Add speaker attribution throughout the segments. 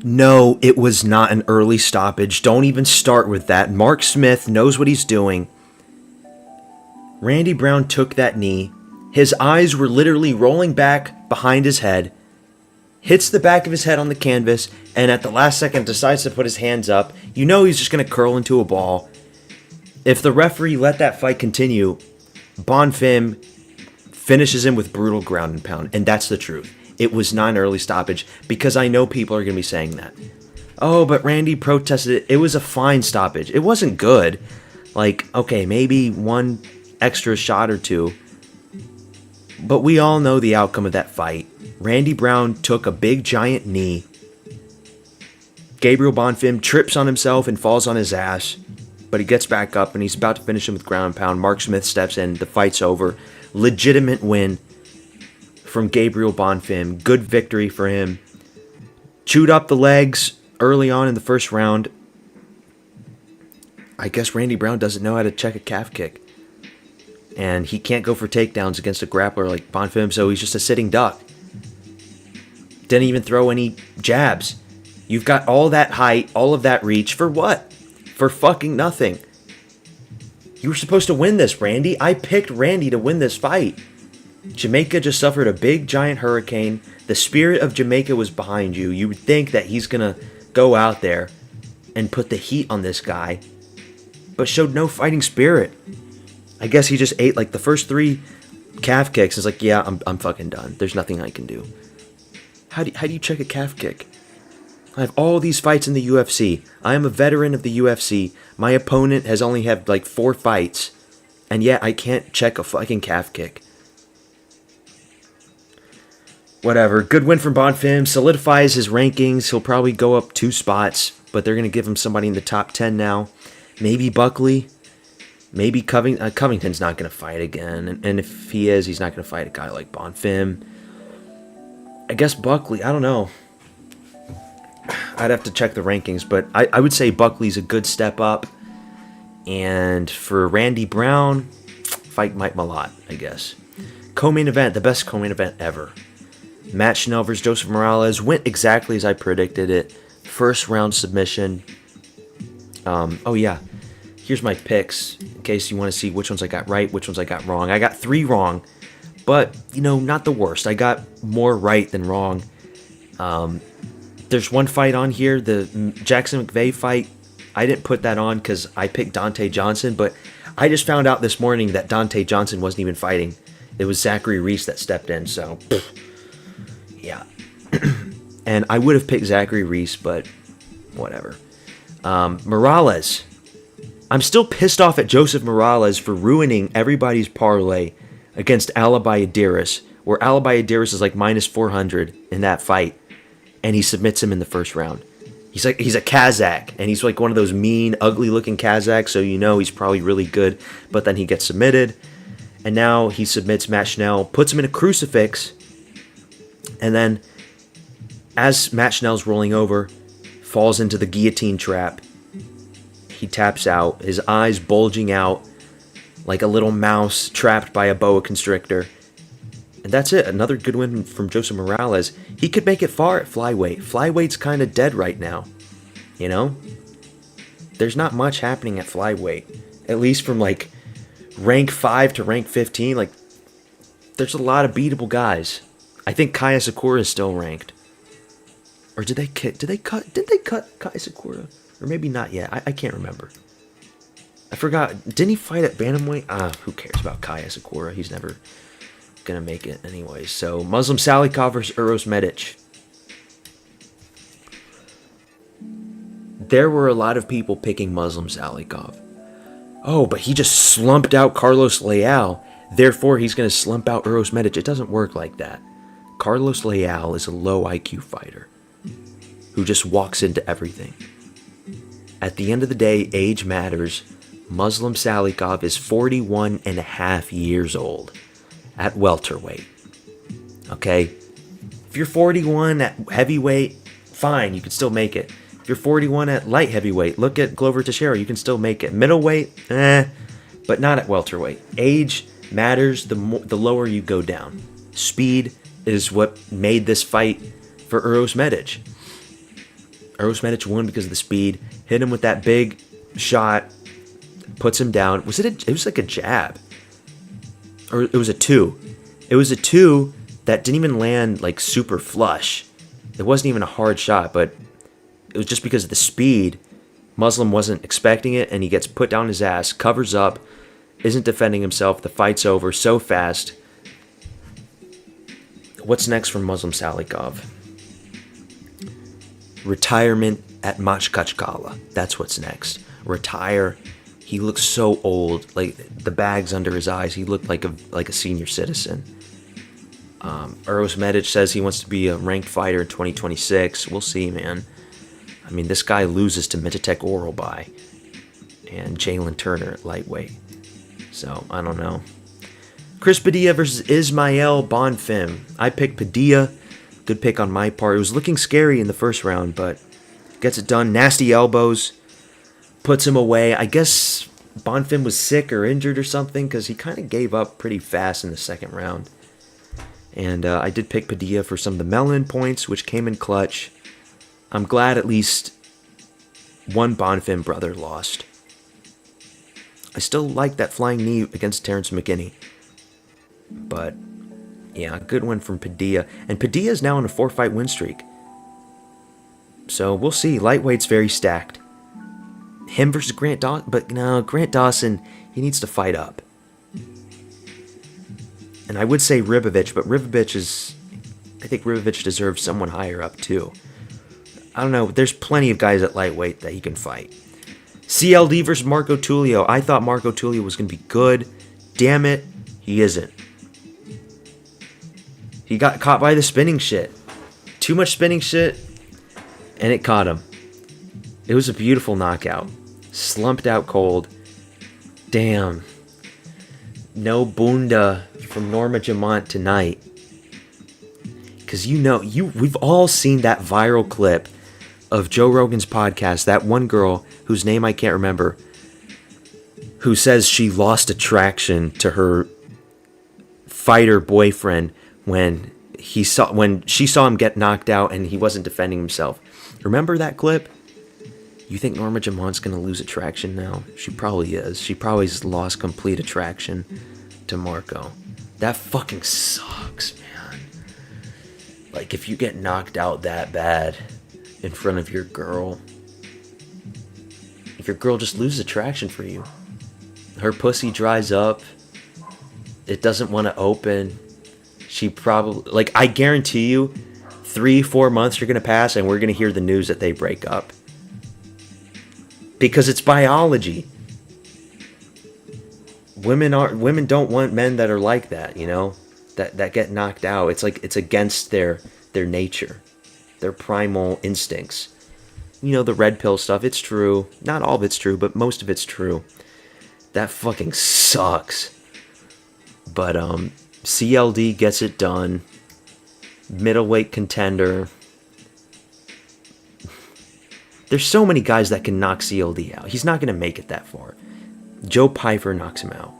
Speaker 1: No, it was not an early stoppage. Don't even start with that. Mark Smith knows what he's doing. Randy Brown took that knee. His eyes were literally rolling back behind his head. Hits the back of his head on the canvas, and at the last second decides to put his hands up. You know he's just going to curl into a ball. If the referee let that fight continue, Bonfim finishes him with brutal ground and pound, and that's the truth. It was not an early stoppage, because I know people are going to be saying that. Oh, but Randy protested it. It was a fine stoppage. It wasn't good. Like, okay, maybe one extra shot or two. But we all know the outcome of that fight. Randy Brown took a big giant knee. Gabriel Bonfim trips on himself and falls on his ass. But he gets back up and he's about to finish him with ground and pound. Mark Smith steps in. The fight's over. Legitimate win from Gabriel Bonfim. Good victory for him. Chewed up the legs early on in the first round. I guess Randy Brown doesn't know how to check a calf kick. And he can't go for takedowns against a grappler like Bonfim, so he's just a sitting duck. Didn't even throw any jabs. You've got all that height, all of that reach, for what? For fucking nothing. You were supposed to win this, Randy. I picked Randy to win this fight. Jamaica just suffered a big giant hurricane. The spirit of Jamaica was behind you. You would think that he's going to go out there and put the heat on this guy, but showed no fighting spirit. I guess he just ate like the first 3 calf kicks. It's like, yeah, I'm fucking done. There's nothing I can do. How do you check a calf kick? I have all these fights in the UFC. I am a veteran of the UFC. My opponent has only had like 4 fights, and yet I can't check a fucking calf kick. Whatever. Good win from Bonfim. Solidifies his rankings. He'll probably go up 2 spots, but they're going to give him somebody in the top 10 now. Maybe Buckley. Maybe Covington's not going to fight again. And if he is, he's not going to fight a guy like Bonfim. I guess Buckley, I don't know. I'd have to check the rankings, but I would say Buckley's a good step up. And for Randy Brown, fight Mike Malott, I guess. Co-main event, the best co-main event ever. Matt Schnell versus Joseph Morales went exactly as I predicted it. First round submission. Oh yeah, here's my picks in case you want to see which ones I got right, which ones I got wrong. I got 3 wrong, but not the worst. I got more right than wrong. There's one fight on here, the Jackson McVeigh fight. I didn't put that on because I picked Dante Johnson, but I just found out this morning that Dante Johnson wasn't even fighting. It was Zachary Reese that stepped in, so yeah. And I would have picked Zachary Reese, but whatever. Morales. I'm still pissed off at Joseph Morales for ruining everybody's parlay against Alabayadiris, where Alabayadiris is like minus 400 in that fight, and he submits him in the first round. He's a Kazakh, and he's like one of those mean, ugly-looking Kazakhs, so he's probably really good, but then he gets submitted, and now he submits Matt Schnell, puts him in a crucifix, and then as Matt Schnell's rolling over, falls into the guillotine trap. He taps out, his eyes bulging out like a little mouse trapped by a boa constrictor. And that's it. Another good win from Joseph Morales. He could make it far at flyweight. Flyweight's kind of dead right now. There's not much happening at flyweight. At least from like rank 5 to rank 15. Like, there's a lot of beatable guys. I think Kaya Sakura is still ranked. Or did they cut Kaya Sakura? Or maybe not yet. I can't remember. I forgot. Didn't he fight at bantamweight? Who cares about Kaya Sakura? He's never gonna make it anyway. So Muslim Salikov versus Uros Medic. There were a lot of people picking Muslim Salikov. Oh, but he just slumped out Carlos Leal. Therefore, he's gonna slump out Uros Medic. It doesn't work like that. Carlos Leal is a low IQ fighter who just walks into everything. At the end of the day, age matters. Muslim Salikov is 41 and a half years old at welterweight. Okay? If you're 41 at heavyweight, fine, you can still make it. If you're 41 at light heavyweight, look at Glover Teixeira, you can still make it. Middleweight, but not at welterweight. Age matters the lower you go down. Speed is what made this fight for Uros Medic. Eros Medic won because of the speed. Hit him with that big shot. Puts him down. It was like a jab. Or it was a 2. It was a 2 that didn't even land like super flush. It wasn't even a hard shot, but it was just because of the speed. Muslim wasn't expecting it, and he gets put down his ass, covers up, isn't defending himself. The fight's over so fast. What's next for Muslim Salikov? Retirement at Machkachkala. That's what's next. Retire. He looks so old, like the bags under his eyes. He looked like a senior citizen. Eros Medic says he wants to be a ranked fighter in 2026. We'll see, man. I mean, this guy loses to Mitatek Oralbai and Jalen Turner at lightweight. So, I don't know. Chris Padilla versus Ismael Bonfim. I picked Padilla. Good pick on my part. It was looking scary in the first round, but gets it done. Nasty elbows. Puts him away. I guess Bonfim was sick or injured or something because he kind of gave up pretty fast in the second round. And I did pick Padilla for some of the melon points, which came in clutch. I'm glad at least one Bonfim brother lost. I still like that flying knee against Terrence McKinney. But, yeah, good one from Padilla. And Padilla is now on a 4-fight win streak. So, we'll see. Lightweight's very stacked. Him versus Grant Dawson. But, no, Grant Dawson, he needs to fight up. And I would say Ribovich, but I think Ribovich deserves someone higher up, too. I don't know. There's plenty of guys at lightweight that he can fight. CLD versus Marco Tulio. I thought Marco Tulio was going to be good. Damn it, he isn't. He got caught by the spinning shit. Too much spinning shit, and it caught him. It was a beautiful knockout. Slumped out cold. Damn. No bunda from Norma Jamont tonight. Because we've all seen that viral clip of Joe Rogan's podcast, that one girl whose name I can't remember, who says she lost attraction to her fighter boyfriend when she saw him get knocked out and he wasn't defending himself. Remember that clip? You think Norma Jamont's going to lose attraction now? She probably is. She probably's lost complete attraction to Marco. That fucking sucks, man. Like, if you get knocked out that bad in front of your girl, if your girl just loses attraction for you, her pussy dries up, it doesn't want to open, she probably, like, I guarantee you, 3-4 months are going to pass and we're going to hear the news that they break up. Because it's biology. Women don't want men that are like that, you know? That get knocked out. It's like it's against their nature. Their primal instincts. You know, the red pill stuff, it's true. Not all of it's true, but most of it's true. That fucking sucks. But CLD gets it done. Middleweight contender. There's so many guys that can knock CLD out. He's not going to make it that far. Joe Pyfer knocks him out.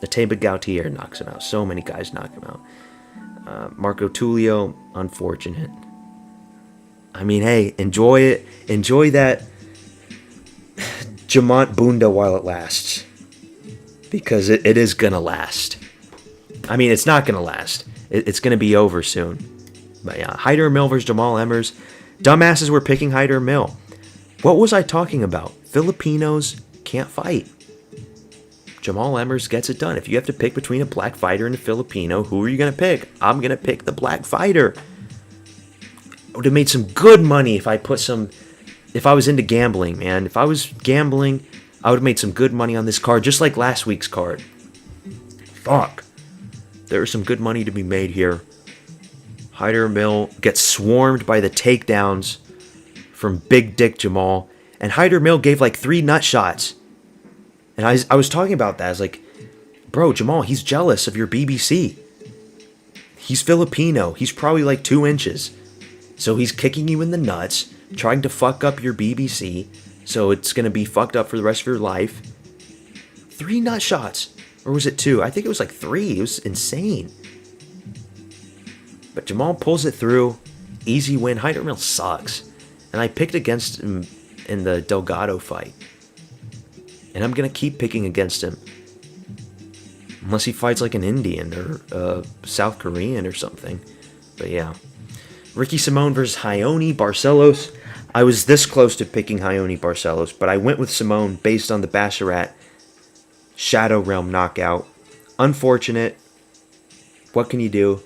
Speaker 1: Ateba Gautier knocks him out. So many guys knock him out. Marco Tulio, unfortunate. I mean, hey, enjoy it. Enjoy that Jamont Bunda while it lasts. Because it is going to last. I mean, it's not going to last. It's going to be over soon. But yeah, Hyder Mill versus Jamal Emmers. Dumbasses were picking Hyder Mill. What was I talking about? Filipinos can't fight. Jamal Emmers gets it done. If you have to pick between a black fighter and a Filipino, who are you going to pick? I'm going to pick the black fighter. I would have made some good money if I was into gambling, man. If I was gambling, I would have made some good money on this card, just like last week's card. Fuck. There is some good money to be made here. Hyder Mill gets swarmed by the takedowns from Big Dick Jamal. And Hyder Mill gave like 3 nut shots. And I was talking about that. I was like, bro, Jamal, he's jealous of your BBC. He's Filipino. He's probably like 2 inches. So he's kicking you in the nuts, trying to fuck up your BBC. So it's going to be fucked up for the rest of your life. 3 nut shots. Or was it 2? I think it was like 3. It was insane. But Jamal pulls it through. Easy win. Hyder Mill sucks. And I picked against him in the Delgado fight. And I'm going to keep picking against him. Unless he fights like an Indian or South Korean or something. But yeah. Ricky Simón versus Ione Barcelos. I was this close to picking Ione Barcelos, but I went with Simón based on the Basharat Shadow Realm knockout. Unfortunate. What can you do?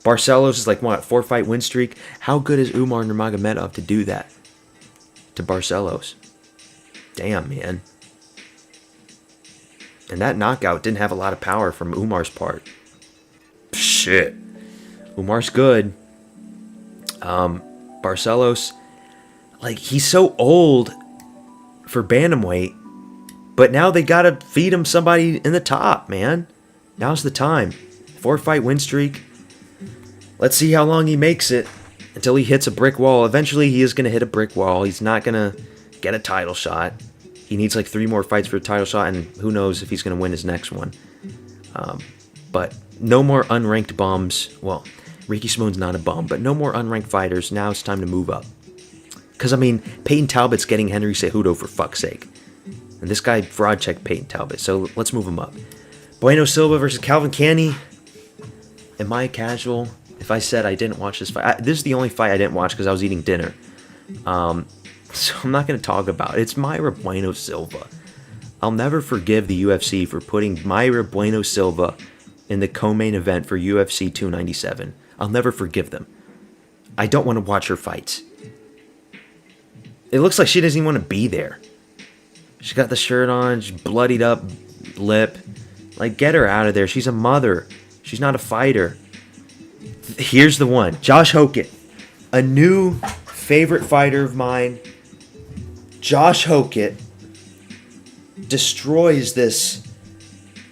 Speaker 1: Barcelos is like, what, 4-fight win streak? How good is Umar Nurmagomedov to do that to Barcelos? Damn, man. And that knockout didn't have a lot of power from Umar's part. Shit. Umar's good. Barcelos, like, he's so old for bantamweight, but now they gotta feed him somebody in the top, man. Now's the time. 4-fight win streak. Let's see how long he makes it until he hits a brick wall. Eventually, he is going to hit a brick wall. He's not going to get a title shot. He needs like 3 more fights for a title shot, and who knows if he's going to win his next one. But no more unranked bums. Well, Ricky Simón's not a bum, but no more unranked fighters. Now it's time to move up. Because, I mean, Peyton Talbot's getting Henry Cejudo for fuck's sake. And this guy fraud-checked Peyton Talbot, so let's move him up. Bueno Silva versus Calvin Canny. Am I casual if I said I didn't watch this fight? This is the only fight I didn't watch because I was eating dinner. So I'm not going to talk about it. It's Mayra Bueno Silva. I'll never forgive the UFC for putting Mayra Bueno Silva in the co-main event for UFC 297. I'll never forgive them. I don't want to watch her fights. It looks like she doesn't even want to be there. She's got the shirt on, she's bloodied up lip. Like, get her out of there. She's a mother. She's not a fighter. Here's the one. Josh Hokit. A new favorite fighter of mine. Josh Hokit destroys this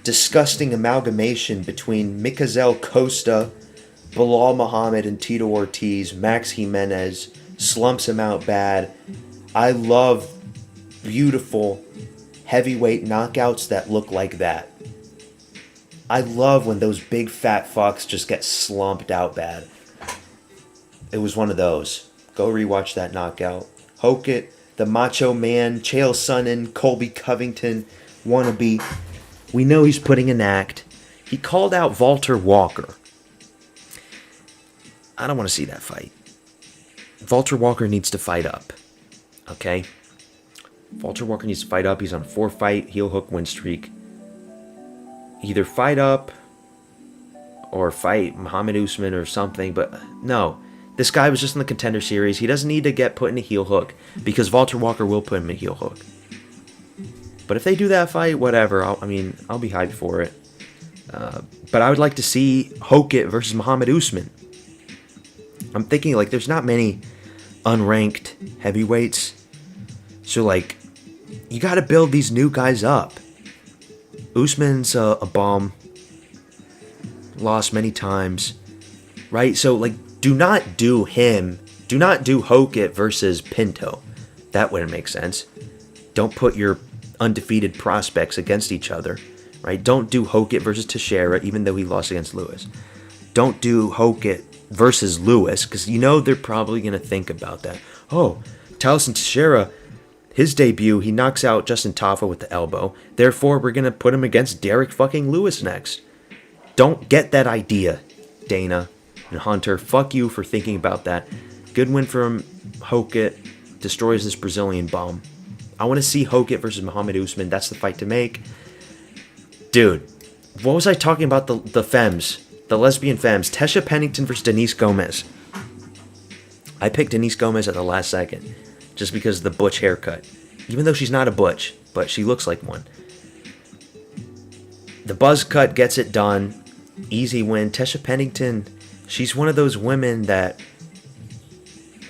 Speaker 1: disgusting amalgamation between Mikazel Costa, Bilal Muhammad, and Tito Ortiz. Max Jimenez slumps him out bad. I love beautiful heavyweight knockouts that look like that. I love when those big fat fucks just get slumped out bad. It was one of those. Go rewatch that knockout. Hokit, the Macho Man, Chael Sonnen, Colby Covington wannabe. We know he's putting an act. He called out Walter Walker. I don't want to see that fight. Walter Walker needs to fight up. Okay? Walter Walker needs to fight up. He's on a 4-fight heel hook win streak. Either fight up or fight Muhammad Usman or something, but no. This guy was just in the Contender Series. He doesn't need to get put in a heel hook because Walter Walker will put him in a heel hook. But if they do that fight, whatever. I'll be hyped for it. But I would like to see Hokit versus Muhammad Usman. I'm thinking, like, there's not many unranked heavyweights. So, like, you got to build these new guys up. Usman's a bum. Lost many times. Right? So, like, do not do him. Do not do Hokit versus Pinto. That wouldn't make sense. Don't put your undefeated prospects against each other. Right? Don't do Hokit versus Teixeira, even though he lost against Lewis. Don't do Hokit versus Lewis, because you know they're probably going to think about that. Oh, Taliesin Teixeira, his debut, he knocks out Justin Tafa with the elbow. Therefore, we're going to put him against Derek fucking Lewis next. Don't get that idea, Dana and Hunter. Fuck you for thinking about that. Good win from Hokit. Destroys this Brazilian bomb. I want to see Hokit versus Muhammad Usman. That's the fight to make. Dude, what was I talking about? The femmes. The lesbian femmes. Tesha Pennington versus Denise Gomez. I picked Denise Gomez at the last second. Just because of the butch haircut. Even though she's not a butch. But she looks like one. The buzz cut gets it done. Easy win. Tesha Pennington, she's one of those women that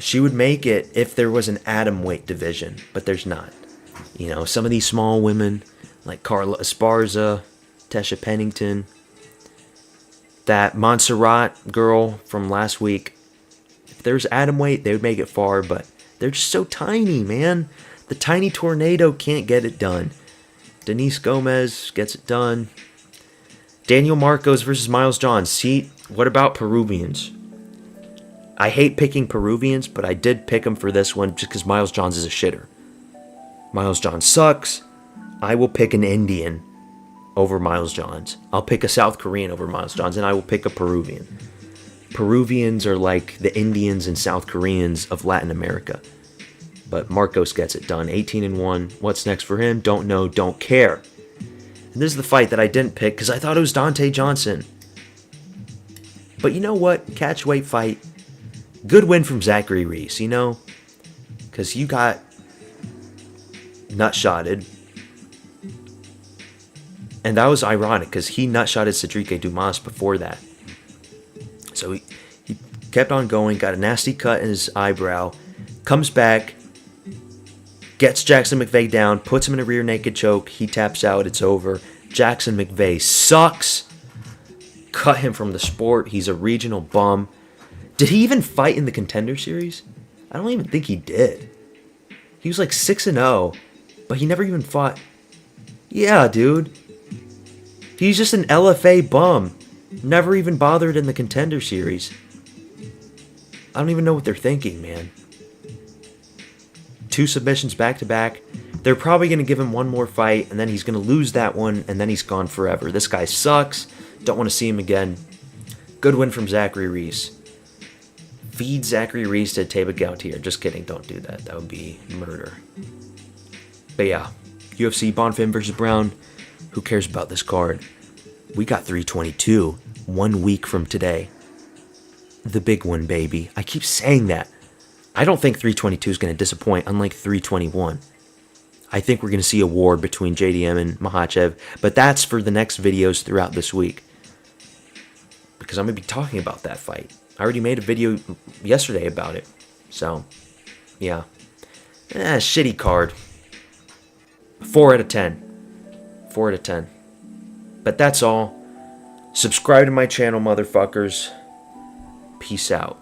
Speaker 1: she would make it if there was an atomweight division. But there's not. You know, some of these small women, like Carla Esparza, Tesha Pennington, that Montserrat girl from last week. If there's atomweight, they would make it far, but they're just so tiny, man. The tiny tornado can't get it done. Denise Gomez gets it done. Daniel Marcos versus Miles Johns. See, what about Peruvians? I hate picking Peruvians, but I did pick him for this one just because Miles Johns is a shitter. Miles Johns sucks. I will pick an Indian over Miles Johns. I'll pick a South Korean over Miles Johns, and I will pick a Peruvian. Peruvians are like the Indians and South Koreans of Latin America. But Marcos gets it done. 18-1. What's next for him? Don't know, don't care. And this is the fight that I didn't pick because I thought it was Dante Johnson. But you know what? Catchweight fight. Good win from Zachary Reese, you know? Because you got nutshotted. And that was ironic because he nutshotted Cedric Dumas before that. So he kept on going, got a nasty cut in his eyebrow, comes back, gets Jackson McVeigh down, puts him in a rear naked choke. He taps out. It's over. Jackson McVeigh sucks. Cut him from the sport. He's a regional bum. Did he even fight in the Contender Series? I don't even think he did. He was like 6-0, but he never even fought. Yeah, dude. He's just an LFA bum. Never even bothered in the Contender Series. I don't even know what they're thinking, man. 2 submissions back to back. They're probably going to give him one more fight, and then he's going to lose that one, and then he's gone forever. This guy sucks. Don't want to see him again. Good win from Zachary Reese. Feed Zachary Reese to Taba Gautier. Just kidding. Don't do that. That would be murder. But yeah, UFC Bonfim versus Brown. Who cares about this card? We got 322 1 week from today. The big one, baby. I keep saying that. I don't think 322 is going to disappoint, unlike 321. I think we're going to see a war between JDM and Makhachev, but that's for the next videos throughout this week. Because I'm going to be talking about that fight. I already made a video yesterday about it. So, yeah. Shitty card. 4 out of 10. 4 out of 10. But that's all. Subscribe to my channel, motherfuckers. Peace out.